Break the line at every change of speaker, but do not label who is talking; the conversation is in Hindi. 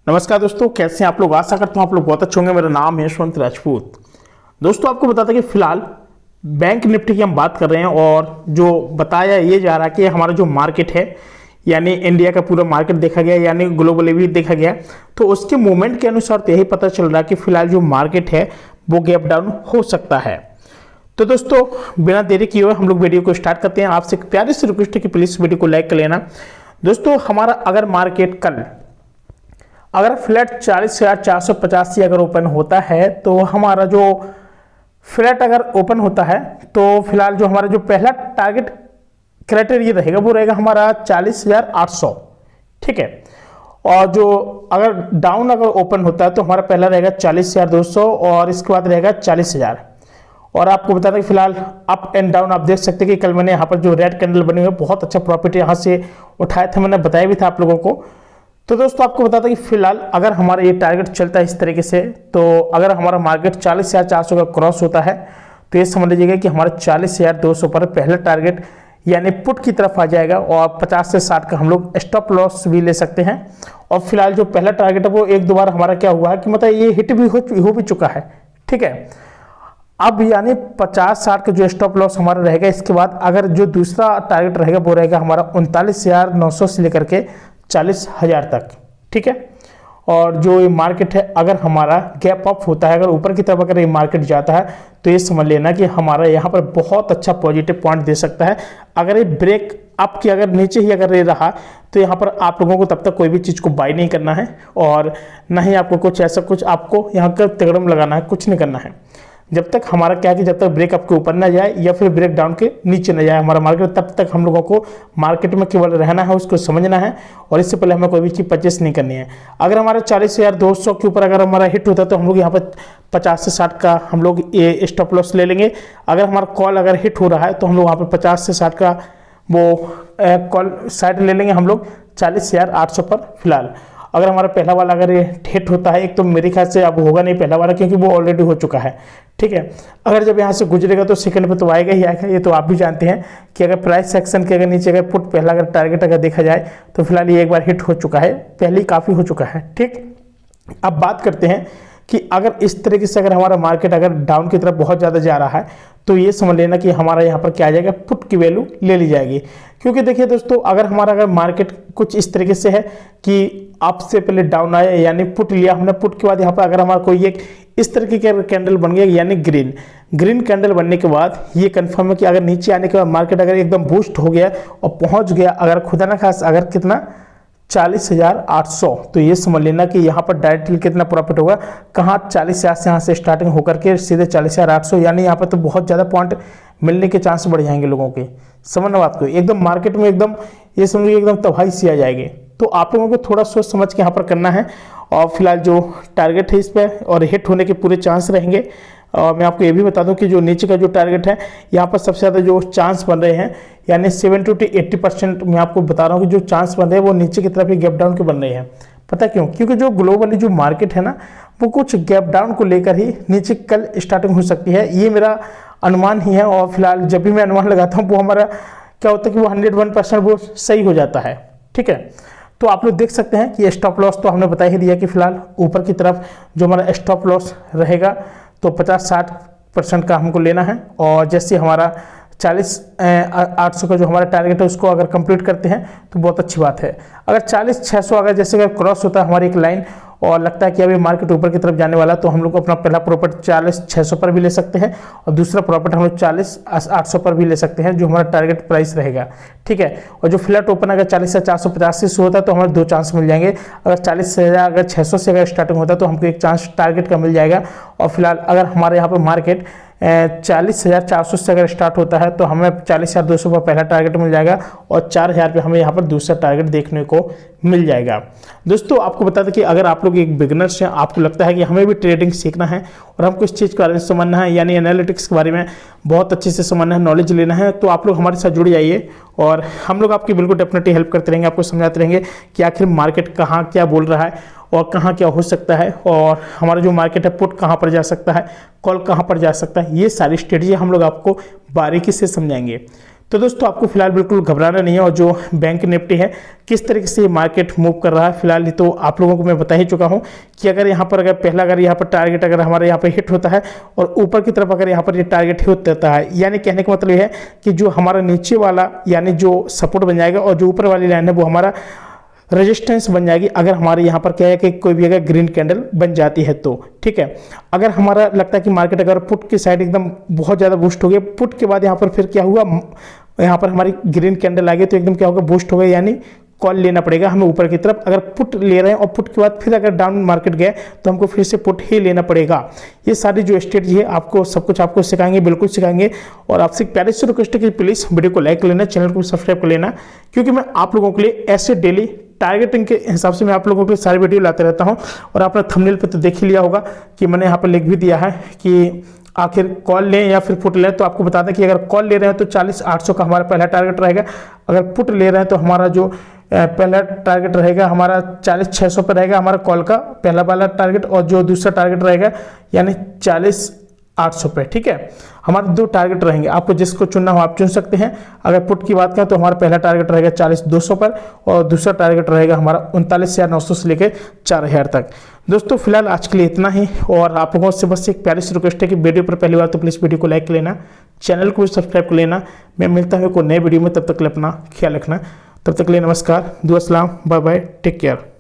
नमस्कार दोस्तों, कैसे हैं आप लोग। आशा करता हूं आप लोग बहुत अच्छे होंगे। मेरा नाम है यशवंत राजपूत। दोस्तों, आपको बताता कि फिलहाल बैंक निफ्टी की हम बात कर रहे हैं और जो बताया ये जा रहा है कि हमारा जो मार्केट है यानी इंडिया का पूरा मार्केट देखा गया यानी ग्लोबली भी देखा गया, तो उसके मूवमेंट के अनुसार तो यही पता चल रहा है कि फिलहाल जो मार्केट है वो गैप डाउन हो सकता है। तो दोस्तों, बिना देरी किए हुए हम लोग वीडियो को स्टार्ट करते हैं। आपसे एक प्यारी सी रिक्वेस्ट है कि प्लीज़ वीडियो को लाइक कर लेना। दोस्तों, हमारा अगर मार्केट कल अगर फ्लैट 40,485 अगर ओपन होता है तो हमारा जो फ्लैट अगर ओपन होता है तो फिलहाल जो हमारा जो पहला टारगेट क्राइटेरिया रहेगा वो रहेगा हमारा 40,800। ठीक है। और जो अगर डाउन अगर ओपन होता है तो हमारा पहला रहेगा 40,200 और इसके बाद रहेगा 40,000। और आपको बता दें कि फिलहाल अप एंड डाउन आप देख सकते हैं कि कल मैंने यहाँ पर जो रेड कैंडल बनी हुई है बहुत अच्छा प्रॉफिट यहाँ से उठाया था, मैंने बताया भी था आप लोगों को। तो दोस्तों, आपको बताता कि फिलहाल अगर हमारा ये टारगेट चलता है इस तरीके से, तो अगर हमारा मार्केट 40,400 का क्रॉस होता है तो ये समझ लीजिएगा कि हमारा 40,200 पर पहला टारगेट यानी पुट की तरफ आ जाएगा और 50 से 60 का हम लोग स्टॉप लॉस भी ले सकते हैं। और फिलहाल जो पहला टारगेट है वो एक दो बार हमारा क्या हुआ है कि मतलब ये हिट भी हो भी चुका है। ठीक है। अब यानी 50-60 का जो स्टॉप लॉस हमारा रहेगा, इसके बाद अगर जो दूसरा टारगेट रहेगा वो रहेगा हमारा 39,900 से लेकर के 40,000 तक। ठीक है। और जो ये मार्केट है अगर हमारा गैप अप होता है, अगर ऊपर की तरफ अगर ये मार्केट जाता है तो ये समझ लेना कि हमारा यहाँ पर बहुत अच्छा पॉजिटिव पॉइंट दे सकता है। अगर ये ब्रेक अप की अगर नीचे ही अगर ये रहा तो यहाँ पर आप लोगों को तब तक कोई भी चीज़ को बाई नहीं करना है और ना ही आपको कुछ ऐसा कुछ आपको यहाँ का तिगड़म लगाना है, कुछ नहीं करना है जब तक हमारा क्या कि जब तक ब्रेक अप के ऊपर ना जाए या फिर ब्रेक डाउन के नीचे ना जाए हमारा मार्केट, तब तक हम लोगों को मार्केट में केवल रहना है, उसको समझना है और इससे पहले हमें कोई भी चीज़ परचेस नहीं करनी है। अगर हमारा 40,200 के ऊपर अगर हमारा हिट होता है तो हम लोग यहाँ पर 50 से 60 का हम लोग ये स्टॉप लॉस ले लेंगे। अगर हमारा कॉल अगर हिट हो रहा है तो हम लोग वहाँ पर 50 से 60 का वो कॉल साइड ले लेंगे हम लोग 40,800 पर फिलहाल। अगर हमारा पहला वाला अगर ये हिट होता है, एक तो मेरे ख्याल से अब होगा नहीं पहला वाला क्योंकि वो ऑलरेडी हो चुका है। ठीक है। अगर जब यहाँ से गुजरेगा तो सेकंड पे तो आएगा ही आएगा, ये तो आप भी जानते हैं कि अगर प्राइस सेक्शन के अगर नीचे अगर पुट पहला अगर टारगेट अगर देखा जाए तो फिलहाल ये एक बार हिट हो चुका है, पहले ही काफ़ी हो चुका है। ठीक। अब बात करते हैं कि अगर इस तरीके से अगर हमारा मार्केट अगर डाउन की तरफ बहुत ज़्यादा जा रहा है तो ये समझ लेना कि हमारा यहाँ पर क्या आ जाएगा, पुट की वैल्यू ले ली जाएगी। क्योंकि देखिए दोस्तों, अगर हमारा अगर मार्केट कुछ इस तरीके से है कि आपसे पहले डाउन आया यानी पुट लिया हमने, पुट के बाद यहाँ पर अगर हमारा कोई एक इस तरीके का कैंडल बन गया यानी ग्रीन कैंडल बनने के बाद ये कंफर्म है कि अगर नीचे आने के बाद मार्केट अगर एकदम बूस्ट हो गया और पहुँच गया अगर खुदा ना खास अगर कितना 40,800, तो ये समझ लेना कि यहाँ पर डायरेक्टली कितना प्रॉफिट होगा, कहाँ 40,000 से यहाँ से स्टार्टिंग होकर के सीधे 40,800, यानी यहाँ पर तो बहुत ज़्यादा पॉइंट मिलने के चांस बढ़ जाएंगे लोगों के। समझना बात को, एकदम मार्केट में एकदम ये समझिए एकदम तबाही सी आ जाएगी। तो आप लोगों को थोड़ा सोच समझ के यहाँ पर करना है। और फिलहाल जो टारगेट है इस पर और हिट होने के पूरे चांस रहेंगे। और मैं आपको ये भी बता दूं कि जो नीचे का जो टारगेट है यहाँ पर सबसे ज़्यादा जो चांस बन रहे हैं यानी 70 to 80% मैं आपको बता रहा हूँ कि जो चांस बन रहे हैं वो नीचे की तरफ ही गैप डाउन के बन रहे हैं। पता क्यों? क्योंकि जो ग्लोबली जो मार्केट है ना वो कुछ गैप डाउन को लेकर ही नीचे कल स्टार्टिंग हो सकती है, ये मेरा अनुमान ही है। और फिलहाल जब भी मैं अनुमान लगाता हूँ वो हमारा क्या होता है कि वो 101% वो सही हो जाता है। ठीक है। तो आप लोग देख सकते हैं कि स्टॉप लॉस तो हमने बता ही दिया कि फिलहाल ऊपर की तरफ जो हमारा स्टॉप लॉस रहेगा तो 50-60% का हमको लेना है। और जैसे हमारा 40,800 का जो हमारा टारगेट है उसको अगर कंप्लीट करते हैं तो बहुत अच्छी बात है। अगर 40,600 अगर जैसे अगर क्रॉस होता है हमारी एक लाइन और लगता है कि अभी मार्केट ऊपर की तरफ जाने वाला तो हम लोग अपना पहला प्रॉफिट 40,600 पर भी ले सकते हैं और दूसरा प्रॉफिट हम लोग 40,800 पर भी ले सकते हैं जो हमारा टारगेट प्राइस रहेगा। ठीक है। और जो फ्लैट ओपन अगर 40,485 से होता है तो हमें दो चांस मिल जाएंगे। अगर 40,600 से अगर स्टार्टिंग होता है तो हमको एक चांस टारगेट का मिल जाएगा। और फिलहाल अगर हमारे यहाँ पर मार्केट 40,400 से अगर स्टार्ट होता है तो हमें 40,200 पर पहला टारगेट मिल जाएगा और 4,000 पे हमें यहाँ पर दूसरा टारगेट देखने को मिल जाएगा। दोस्तों, आपको बता दें कि अगर आप लोग एक बिगनर्स हैं, आपको लगता है कि हमें भी ट्रेडिंग सीखना है और हमको इस चीज़ के बारे में समझना है यानी एनालिटिक्स के बारे में बहुत अच्छे से समझना है, नॉलेज लेना है, तो आप लोग हमारे साथ जुड़ जाइए और हम लोग आपकी बिल्कुल डेफिनेटली हेल्प करते रहेंगे, आपको समझाते रहेंगे कि आखिर मार्केट कहाँ क्या बोल रहा है और कहाँ क्या हो सकता है और हमारा जो मार्केट है पुट कहाँ पर जा सकता है, कॉल कहाँ पर जा सकता है, ये सारी स्ट्रेटजी हम लोग आपको बारीकी से समझाएंगे। तो दोस्तों आपको फिलहाल बिल्कुल घबराना नहीं है। और जो बैंक निफ्टी है किस तरीके से मार्केट मूव कर रहा है फिलहाल तो आप लोगों को मैं बता ही चुका हूं कि अगर यहाँ पर अगर यहाँ पर टारगेट अगर हमारे यहाँ पर हिट होता है और ऊपर की तरफ अगर यहाँ पर ये टारगेट हिट होता है, यानी कहने का मतलब ये है कि जो हमारा नीचे वाला यानी जो सपोर्ट बन जाएगा और जो ऊपर वाली लाइन है वो हमारा रेजिस्टेंस बन जाएगी। अगर हमारे यहाँ पर क्या है कि कोई भी अगर ग्रीन कैंडल बन जाती है तो ठीक है। अगर हमारा लगता है कि मार्केट अगर पुट की साइड एकदम बहुत ज़्यादा बूस्ट हो गया, पुट के बाद यहाँ पर फिर क्या हुआ, यहाँ पर हमारी ग्रीन कैंडल आ गई तो एकदम क्या होगा, बूस्ट हो गया, यानी कॉल लेना पड़ेगा हमें ऊपर की तरफ। अगर पुट ले रहे हैं और पुट के बाद फिर अगर डाउन मार्केट गए तो हमको फिर से पुट ही लेना पड़ेगा। ये सारी जो स्ट्रेटजी है आपको सब कुछ आपको सिखाएंगे, बिल्कुल सिखाएंगे। और आपसे प्यारे से रिक्वेस्ट है कि प्लीज़ वीडियो को लाइक कर लेना, चैनल को सब्सक्राइब कर लेना, क्योंकि मैं आप लोगों के लिए ऐसे डेली टारगेटिंग के हिसाब से मैं आप लोगों के लिए सारी वीडियो लाते रहता हूं। और आपने थंबनेल पे तो देख ही लिया होगा कि मैंने यहाँ पर लिख भी दिया है कि आखिर कॉल लें या फिर पुट लें। तो आपको बता दें कि अगर कॉल ले रहे हैं तो 40,800 का हमारा पहला टारगेट रहेगा। अगर पुट ले रहे हैं तो हमारा जो पहला टारगेट रहेगा हमारा 40,600 पर रहेगा हमारा कॉल का पहला वाला टारगेट, और जो दूसरा टारगेट रहेगा यानी 40,800 पे। ठीक है, हमारे दो टारगेट रहेंगे, आपको जिसको चुनना हो आप चुन सकते हैं। अगर पुट की बात करें तो हमारा पहला टारगेट रहेगा 40,200 पर और दूसरा टारगेट रहेगा हमारा 39,900 से लेकर 4,000 तक। दोस्तों फिलहाल आज के लिए इतना ही, और आप लोगों से बस एक प्यारी सी रिक्वेस्ट है कि वीडियो पर पहली बार तो प्लीज़ वीडियो को लाइक कर लेना, चैनल को भी सब्सक्राइब कर लेना। मैं मिलता हूँ कोई नए वीडियो में, तब तक के लिए अपना ख्याल रखना। तब तक के लिए नमस्कार, दुआ सलाम, बाय बाय, टेक केयर।